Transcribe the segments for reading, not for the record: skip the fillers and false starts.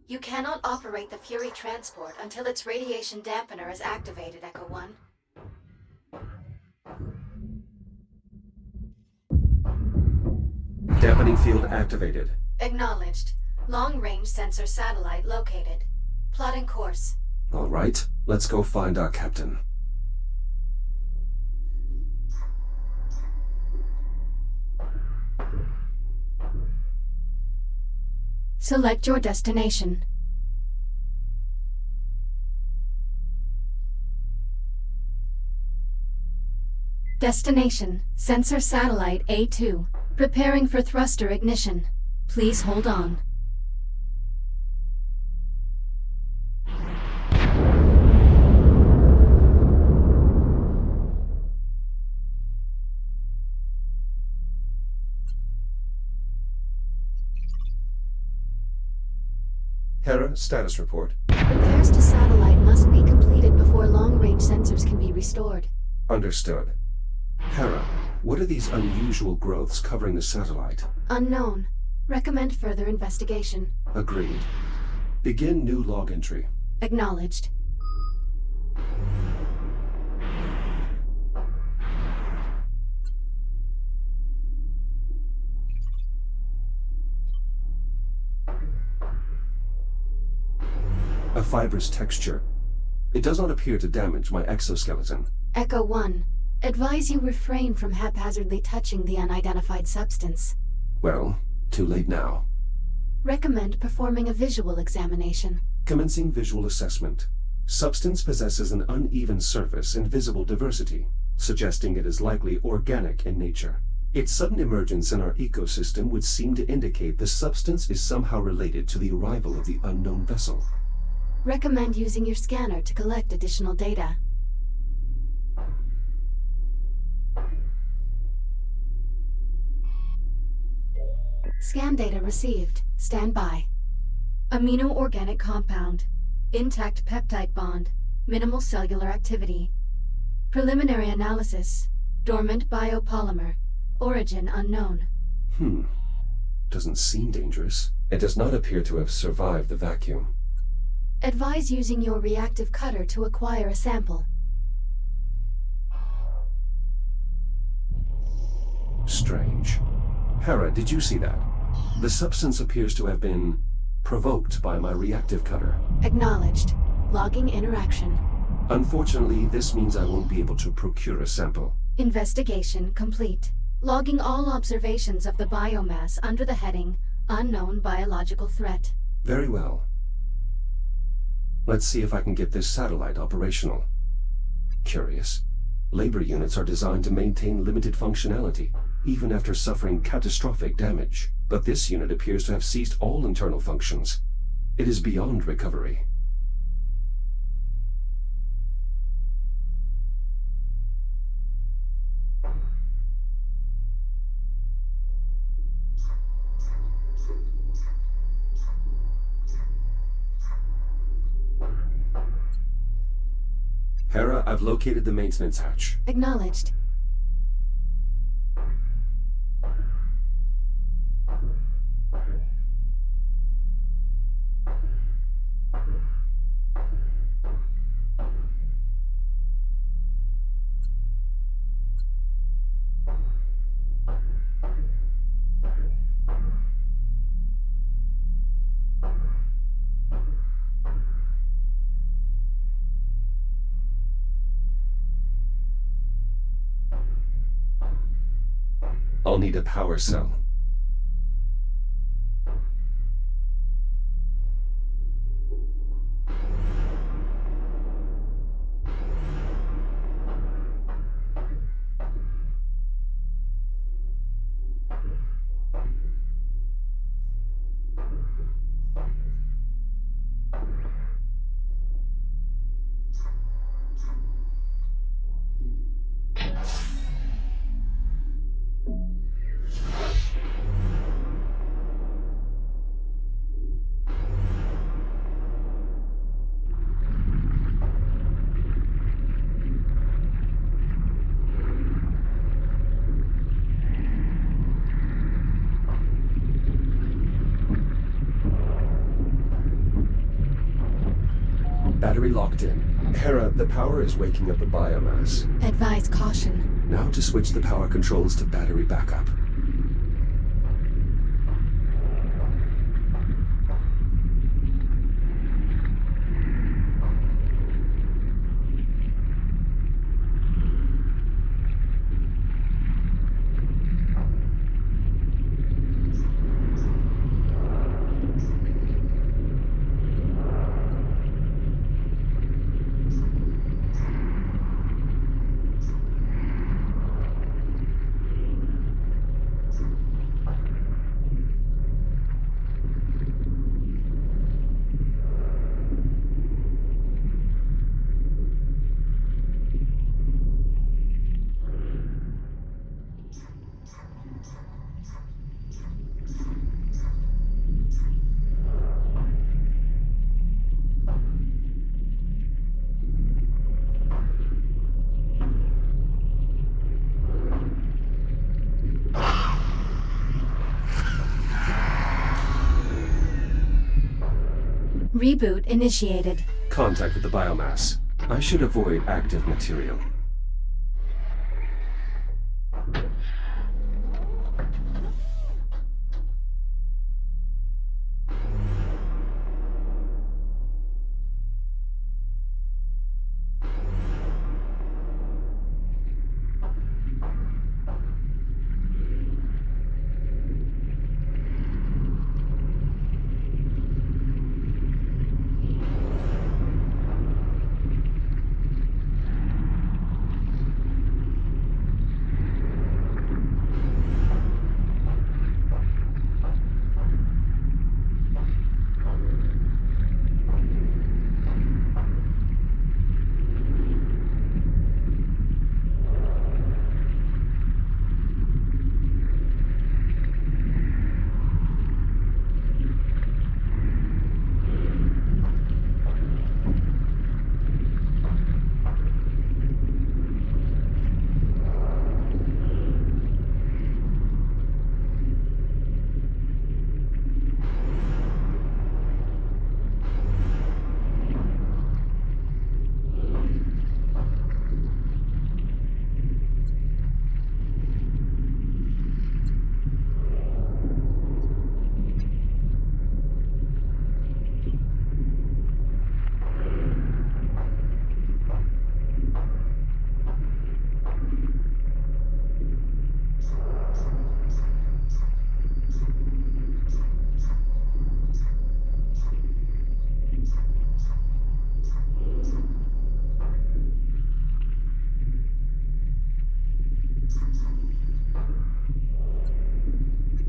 You cannot operate the Fury transport until its radiation dampener is activated, Echo 1. Dampening field activated. Acknowledged. Long-range sensor satellite located. Plotting course. All right, let's go find our captain. Select your destination. Destination, Sensor Satellite A2. Preparing for thruster ignition. Please hold on. Hera, status report. Repairs to satellite must be completed before long-range sensors can be restored. Understood. Hera, what are these unusual growths covering the satellite? Unknown. Recommend further investigation. Agreed. Begin new log entry. Acknowledged. A fibrous texture. It does not appear to damage my exoskeleton. Echo 1. Advise you refrain from haphazardly touching the unidentified substance. Well, too late now. Recommend performing a visual examination. Commencing visual assessment. Substance possesses an uneven surface and visible diversity, suggesting it is likely organic in nature. Its sudden emergence in our ecosystem would seem to indicate the substance is somehow related to the arrival of the unknown vessel. Recommend using your scanner to collect additional data. Scan data received. Stand by. Amino-organic compound. Intact peptide bond. Minimal cellular activity. Preliminary analysis. Dormant biopolymer. Origin unknown. Doesn't seem dangerous. It does not appear to have survived the vacuum. Advise using your reactive cutter to acquire a sample. Strange. Hera, did you see that? The substance appears to have been provoked by my reactive cutter. Acknowledged. Logging interaction. Unfortunately, this means I won't be able to procure a sample. Investigation complete. Logging all observations of the biomass under the heading Unknown Biological Threat. Very well. Let's see if I can get this satellite operational. Curious. Labor units are designed to maintain limited functionality, even after suffering catastrophic damage. But this unit appears to have ceased all internal functions. It is beyond recovery. Hera, I've located the maintenance hatch. Acknowledged. I'll need a power cell. Battery locked in. Hera, the power is waking up the biomass. Advise caution. Now to switch the power controls to battery backup. Reboot initiated. Contact with the biomass. I should avoid active material.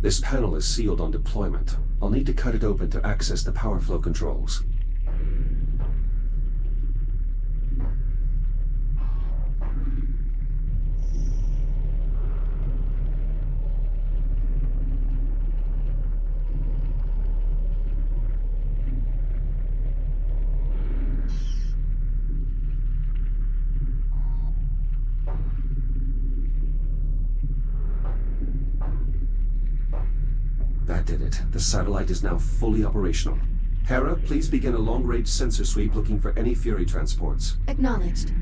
This panel is sealed on deployment. I'll need to cut it open to access the power flow controls. That did it. The satellite is now fully operational. Hera, please begin a long-range sensor sweep looking for any Fury transports. Acknowledged.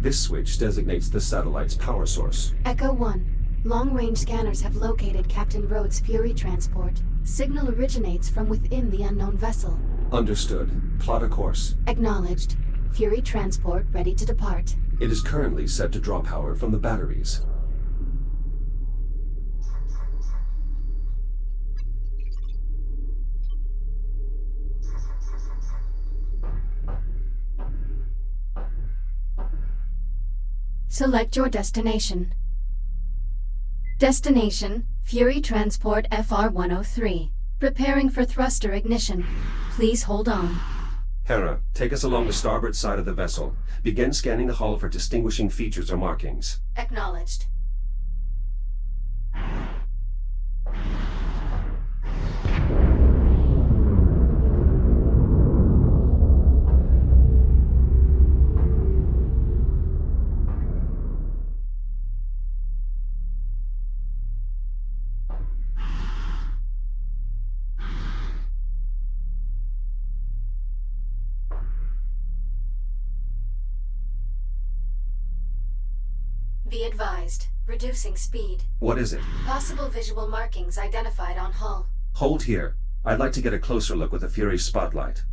This switch designates the satellite's power source. Echo 1. Long-range scanners have located Captain Rhodes' Fury transport. Signal originates from within the unknown vessel. Understood. Plot a course. Acknowledged. Fury transport ready to depart. It is currently set to draw power from the batteries. Select your destination. Destination, Fury Transport FR-103. Preparing for thruster ignition. Please hold on. Hera, take us along the starboard side of the vessel. Begin scanning the hull for distinguishing features or markings. Acknowledged. Be advised. Reducing speed. What is it? Possible visual markings identified on hull. Hold here. I'd like to get a closer look with the Fury spotlight.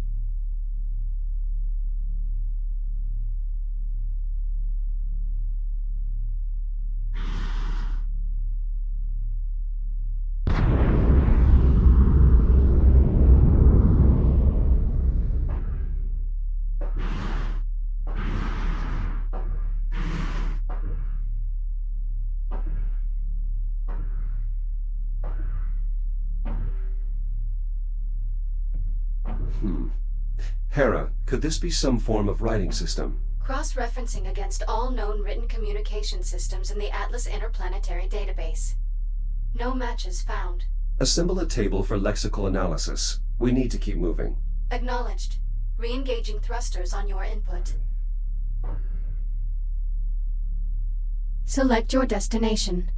Hera, could this be some form of writing system? Cross-referencing against all known written communication systems in the Atlas Interplanetary Database. No matches found. Assemble a table for lexical analysis. We need to keep moving. Acknowledged. Re-engaging thrusters on your input. Select your destination.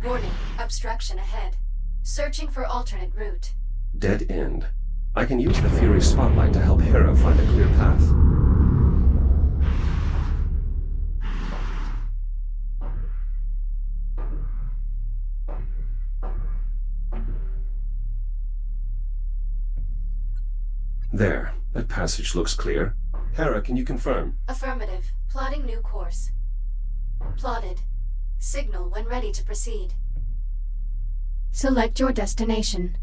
Warning, obstruction ahead. Searching for alternate route. Dead end. I can use the Fury spotlight to help Hera find a clear path. There. That passage looks clear. Hera, can you confirm? Affirmative. Plotting new course. Plotted. Signal when ready to proceed. Select your destination.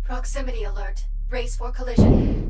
Proximity alert. Brace for collision.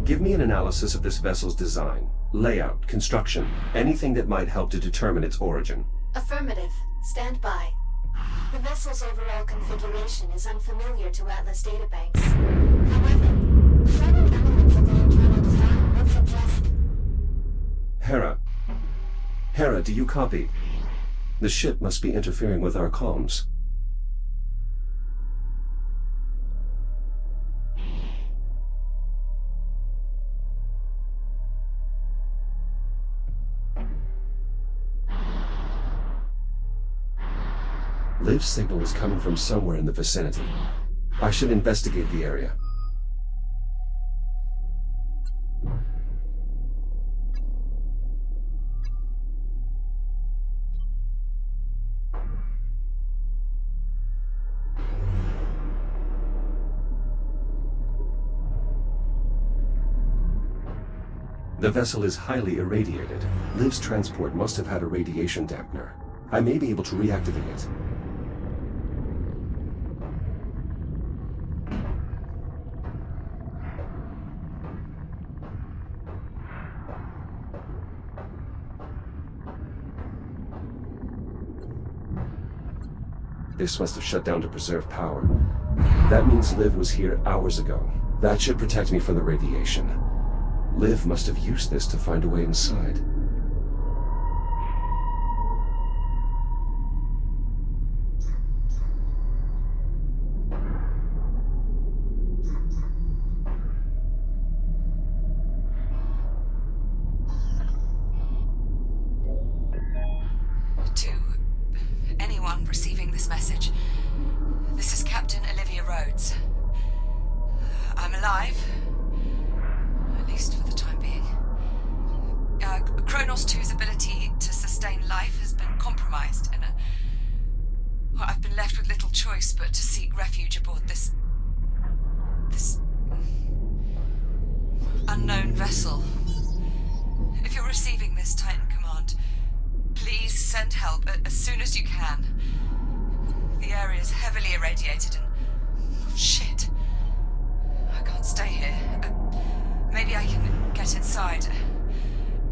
Give me an analysis of this vessel's design, layout, construction, anything that might help to determine its origin. Affirmative. Stand by. The vessel's overall configuration is unfamiliar to Atlas databanks. However, certain elements of the internal design would suggest... Hera, do you copy? The ship must be interfering with our comms. Liv's signal is coming from somewhere in the vicinity. I should investigate the area. The vessel is highly irradiated. Liv's transport must have had a radiation dampener. I may be able to reactivate it. This must have shut down to preserve power. That means Liv was here hours ago. That should protect me from the radiation. Liv must have used this to find a way inside. To anyone receiving this message, this is Captain Olivia Rhodes. I'm alive. At least for the time being. Kronos 2's ability to sustain life has been compromised well, I've been left with little choice but to seek refuge aboard this unknown vessel. If you're receiving this, Titan Command, please send help as soon as you can. The area is heavily irradiated and... shit. I can't stay here. Maybe I can get inside.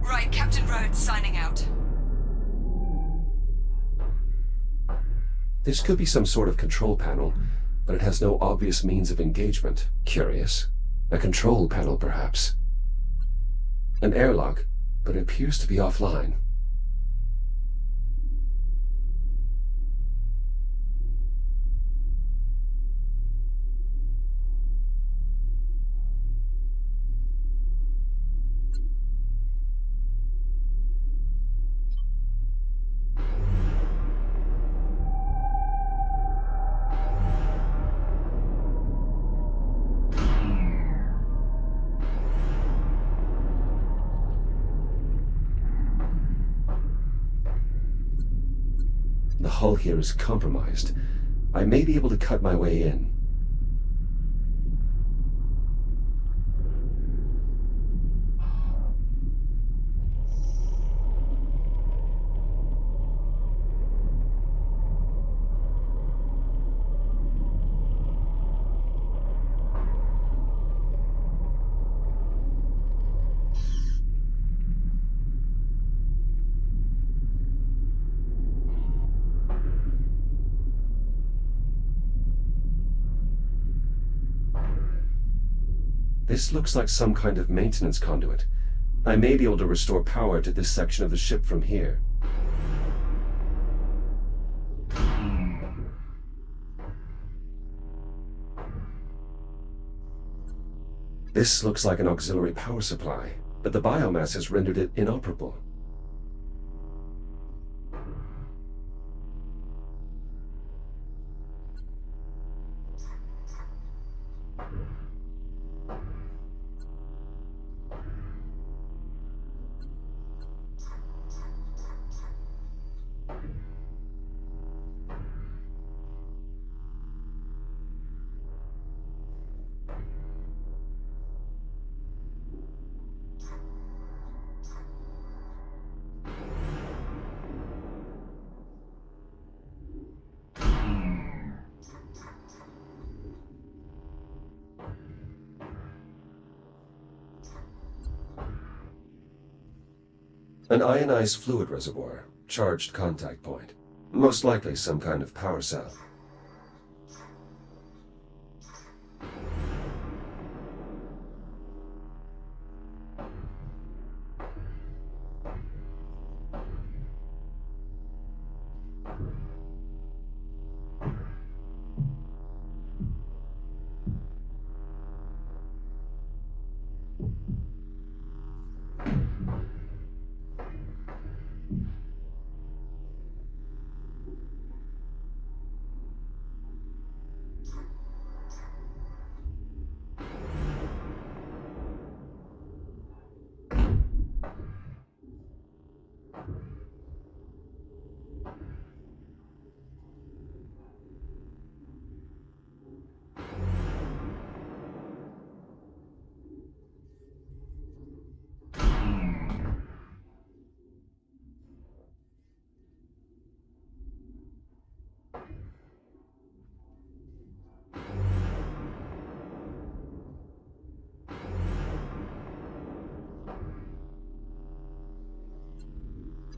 Right, Captain Rhodes signing out. This could be some sort of control panel, but it has no obvious means of engagement. Curious. A control panel, perhaps. An airlock, but it appears to be offline. The hull here is compromised. I may be able to cut my way in. This looks like some kind of maintenance conduit. I may be able to restore power to this section of the ship from here. This looks like an auxiliary power supply, but the biomass has rendered it inoperable. An ionized fluid reservoir, charged contact point. Most likely some kind of power cell.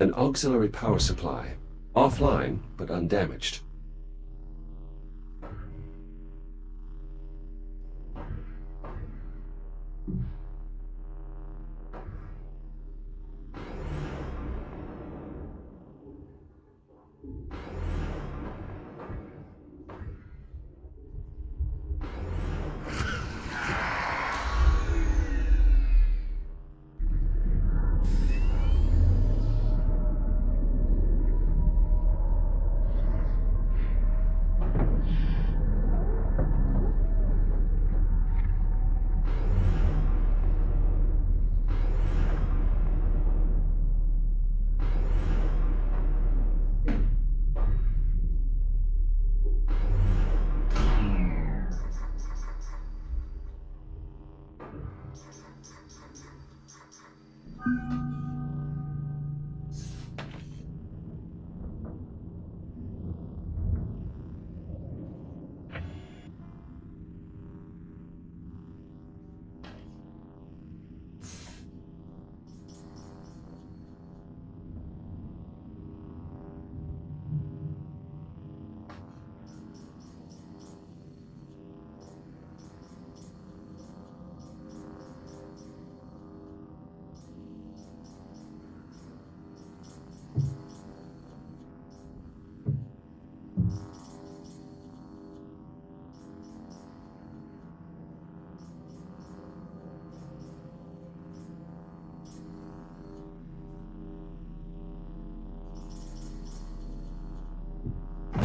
An auxiliary power supply. Offline, but undamaged.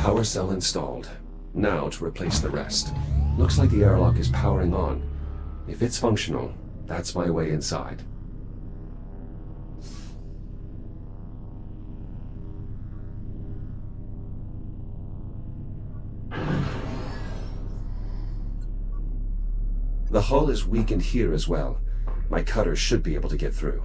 Power cell installed. Now to replace the rest. Looks like the airlock is powering on. If it's functional, that's my way inside. The hull is weakened here as well. My cutter should be able to get through.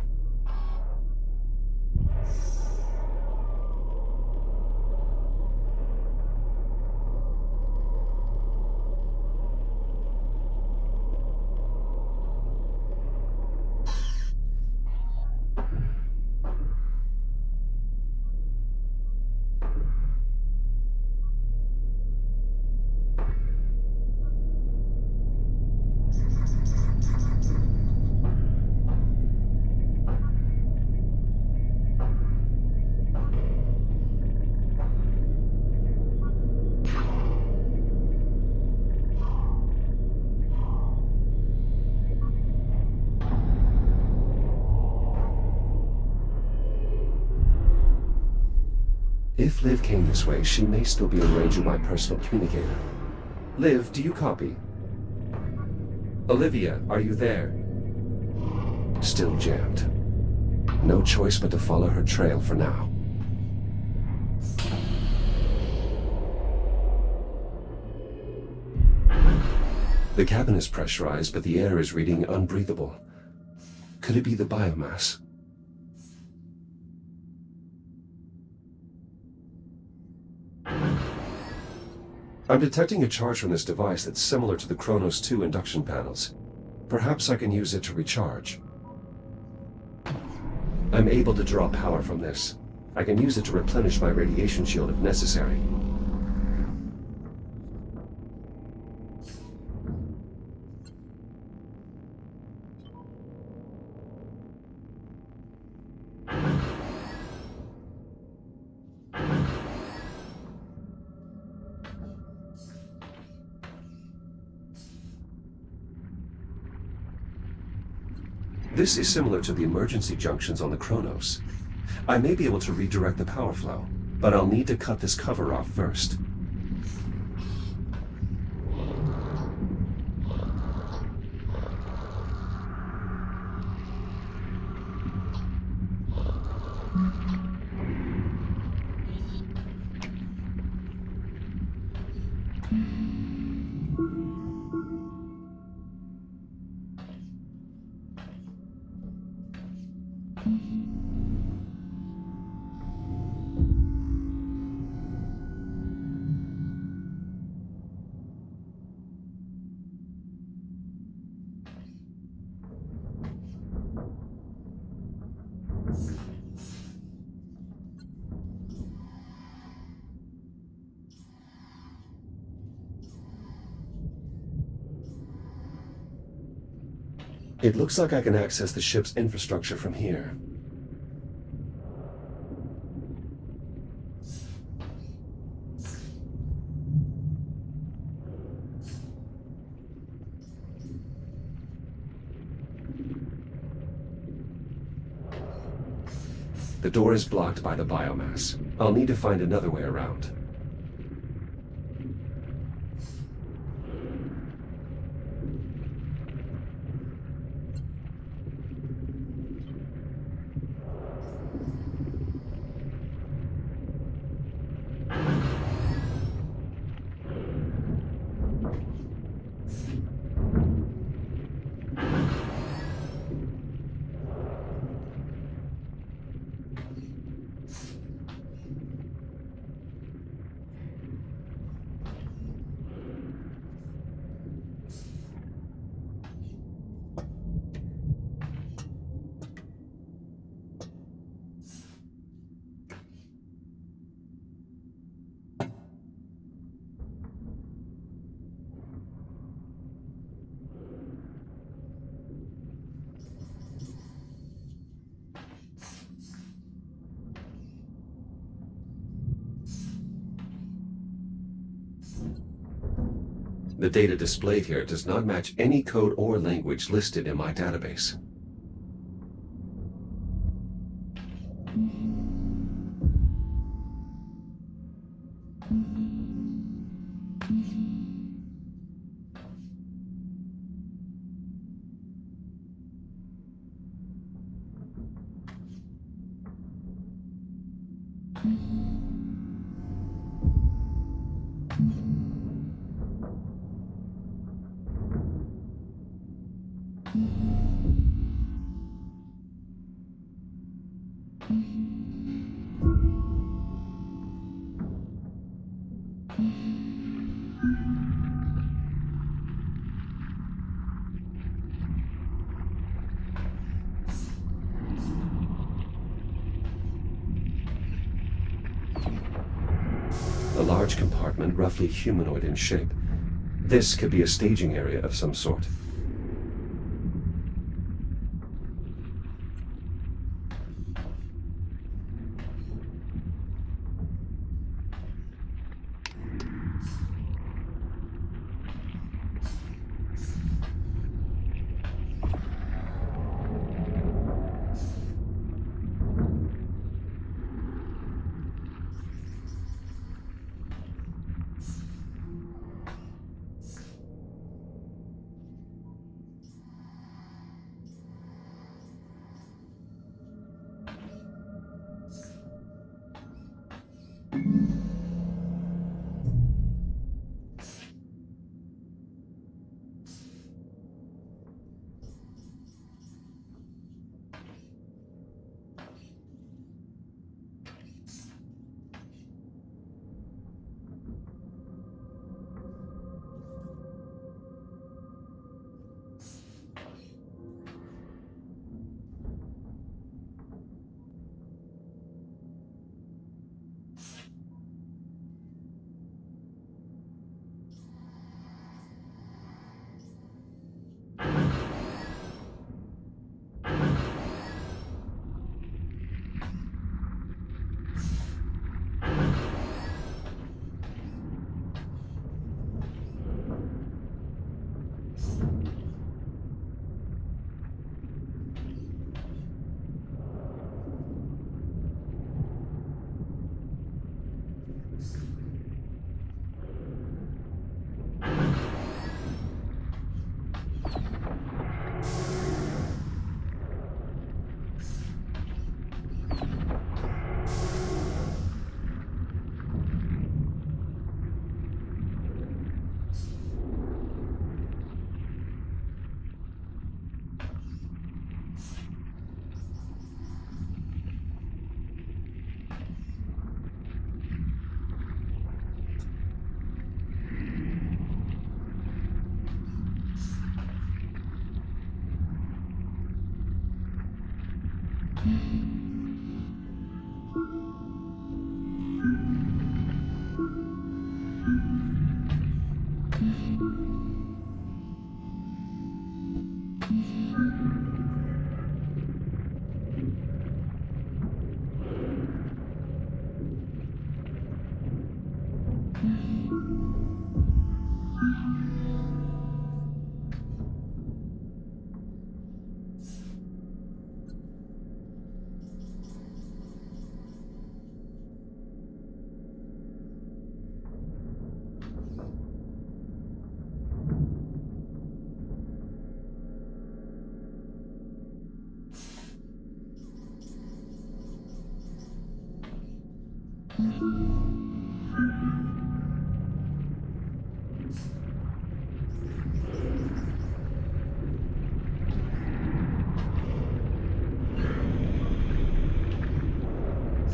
If Liv came this way, she may still be in range of my personal communicator. Liv, do you copy? Olivia, are you there? Still jammed. No choice but to follow her trail for now. The cabin is pressurized, but the air is reading unbreathable. Could it be the biomass? I'm detecting a charge from this device that's similar to the Kronos 2 induction panels. Perhaps I can use it to recharge. I'm able to draw power from this. I can use it to replenish my radiation shield if necessary. This is similar to the emergency junctions on the Kronos. I may be able to redirect the power flow, but I'll need to cut this cover off first. It looks like I can access the ship's infrastructure from here. The door is blocked by the biomass. I'll need to find another way around. The data displayed here does not match any code or language listed in my database. A large compartment, roughly humanoid in shape. This could be a staging area of some sort.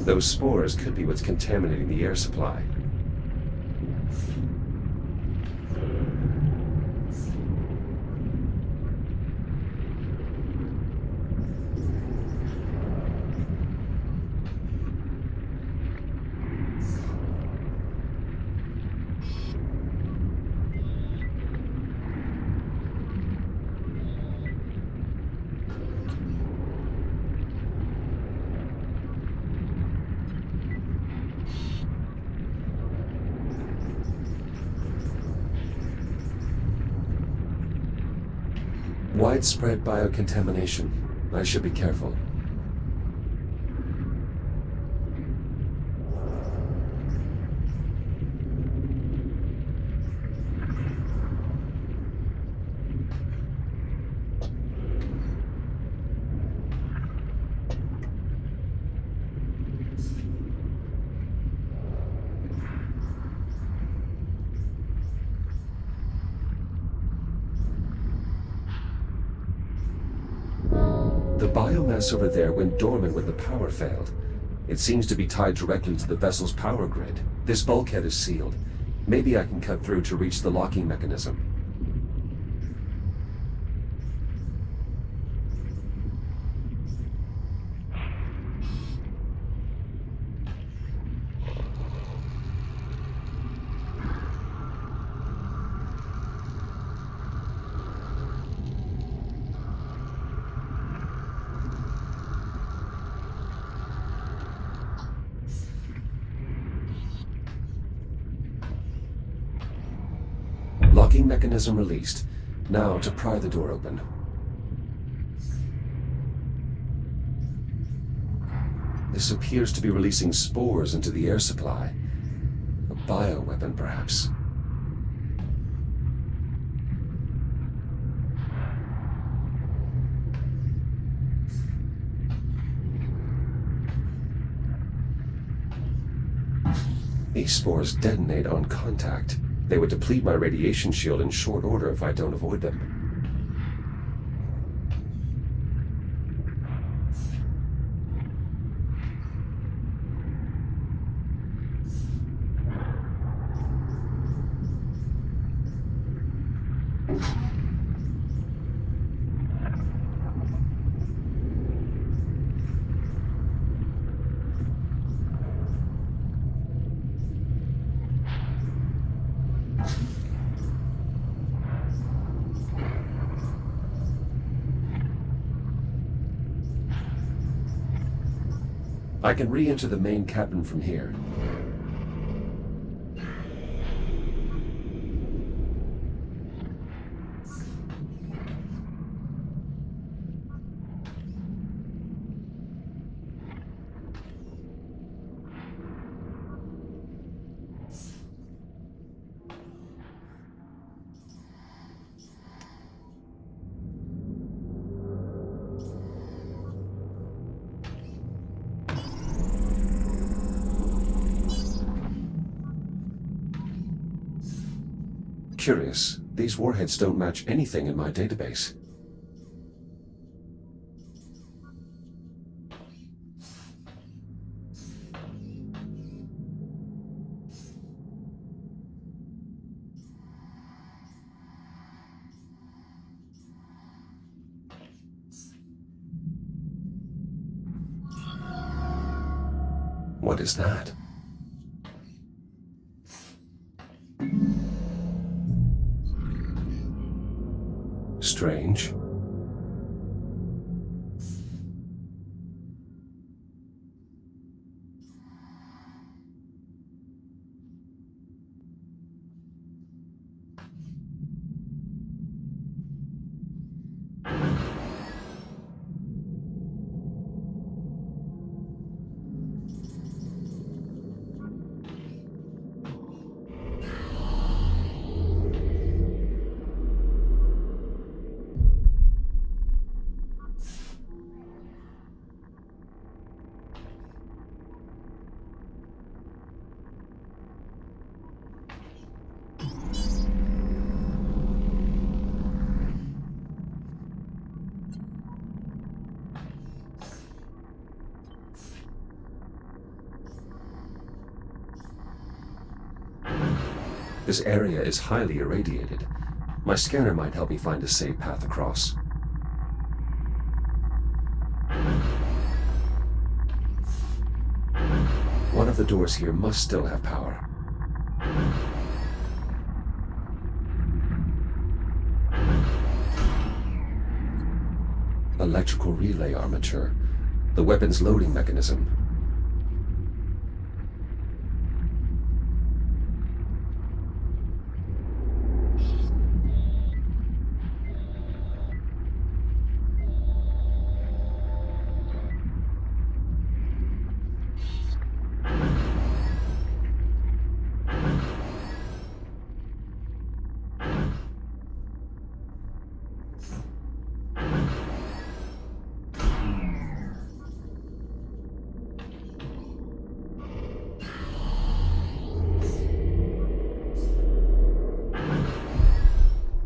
Those spores could be what's contaminating the air supply. Widespread biocontamination. I should be careful. The biomass over there went dormant when the power failed. It seems to be tied directly to the vessel's power grid. This bulkhead is sealed. Maybe I can cut through to reach the locking mechanism. Locking mechanism released. Now to pry the door open. This appears to be releasing spores into the air supply. A bioweapon, perhaps. These spores detonate on contact. They would deplete my radiation shield in short order if I don't avoid them. I can re-enter the main cabin from here. Curious, these warheads don't match anything in my database. What is that? Strange. This area is highly irradiated. My scanner might help me find a safe path across. One of the doors here must still have power. Electrical relay armature. The weapon's loading mechanism.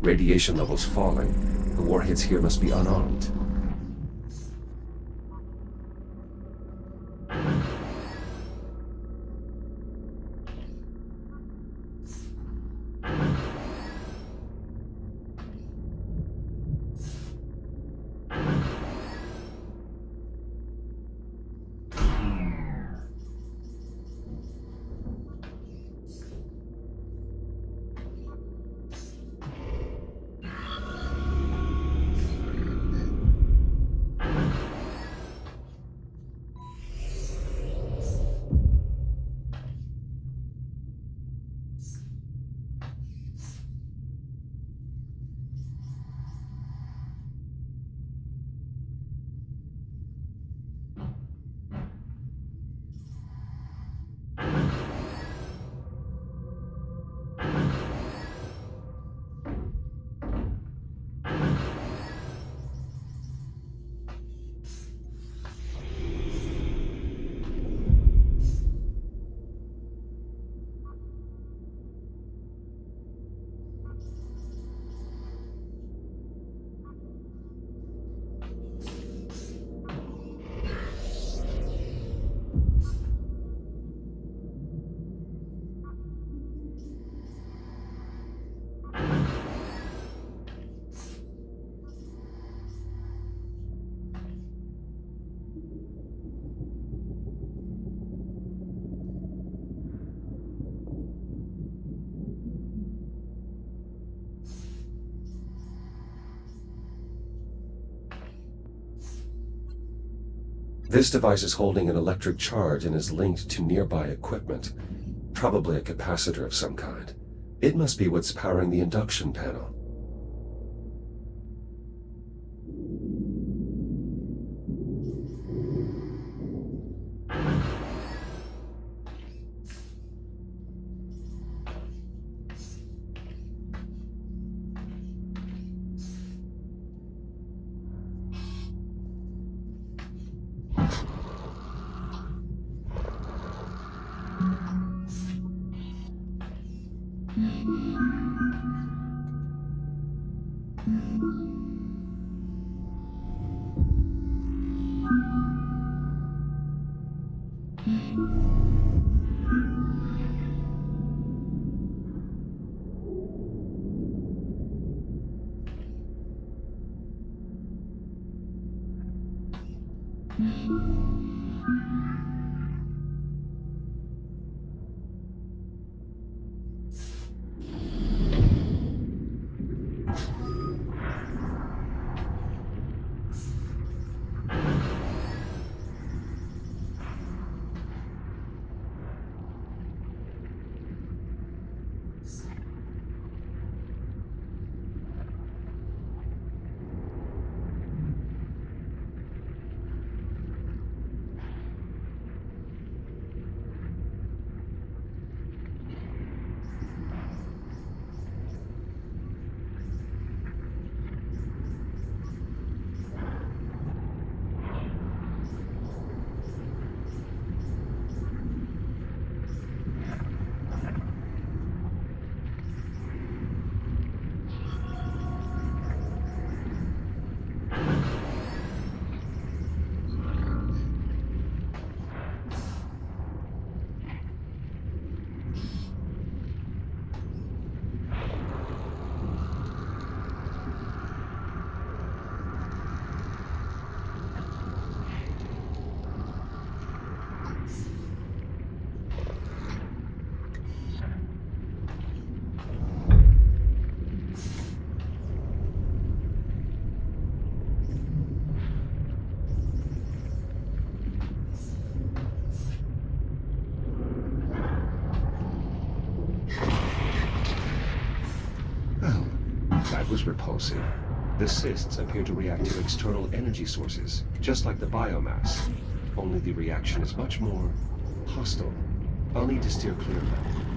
Radiation levels falling. The warheads here must be unarmed. This device is holding an electric charge and is linked to nearby equipment, probably a capacitor of some kind. It must be what's powering the induction panel. That was repulsive. The cysts appear to react to external energy sources, just like the biomass. Only the reaction is much more hostile. I'll need to steer clear of them.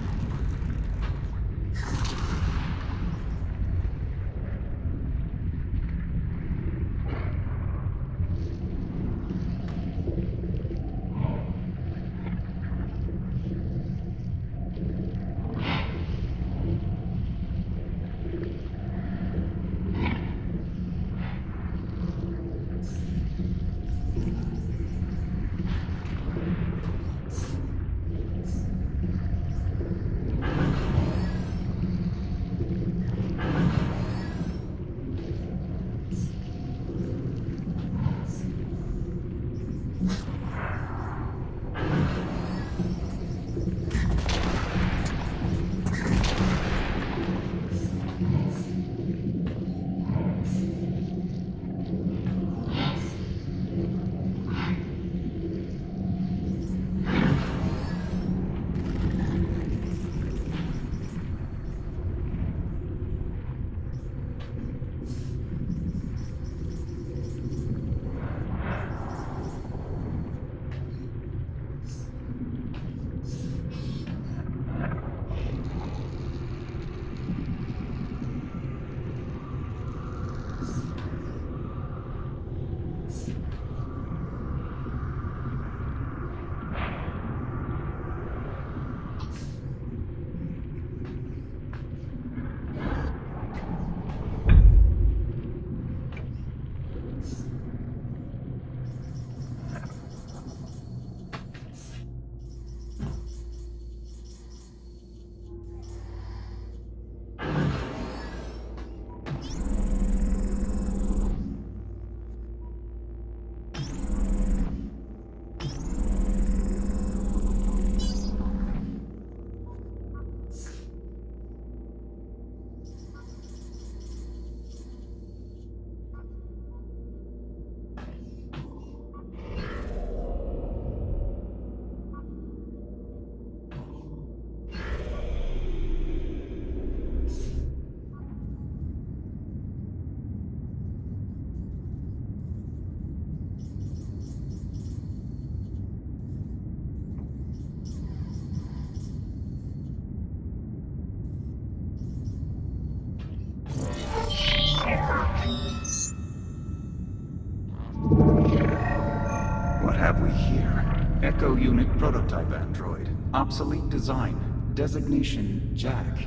What have we here? Echo Unit Prototype Android. Obsolete design. Designation Jack.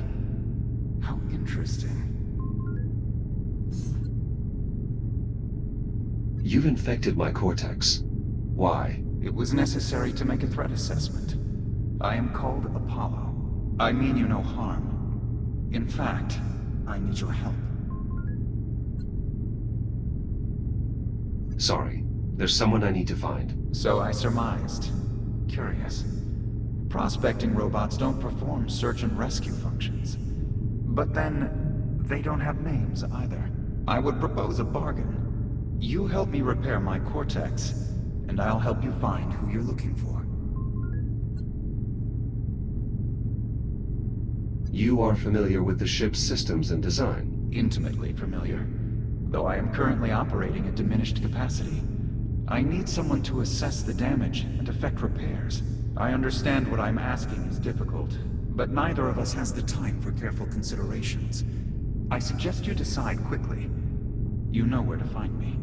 How interesting. You've infected my cortex. Why? It was necessary to make a threat assessment. I am called Apollo. I mean you no harm. In fact, I need your help. Sorry. There's someone I need to find. So I surmised. Curious. Prospecting robots don't perform search and rescue functions. But then, they don't have names either. I would propose a bargain. You help me repair my cortex, and I'll help you find who you're looking for. You are familiar with the ship's systems and design? Intimately familiar. Though I am currently operating at diminished capacity. I need someone to assess the damage and effect repairs. I understand what I'm asking is difficult, but neither of us has the time for careful considerations. I suggest you decide quickly. You know where to find me.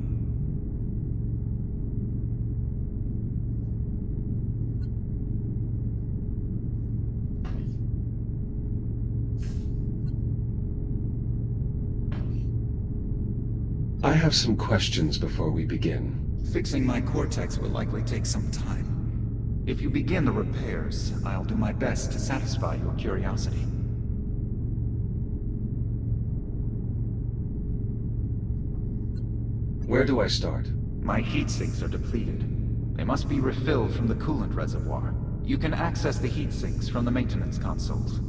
I have some questions before we begin. Fixing my cortex will likely take some time. If you begin the repairs, I'll do my best to satisfy your curiosity. Where do I start? My heat sinks are depleted. They must be refilled from the coolant reservoir. You can access the heat sinks from the maintenance consoles.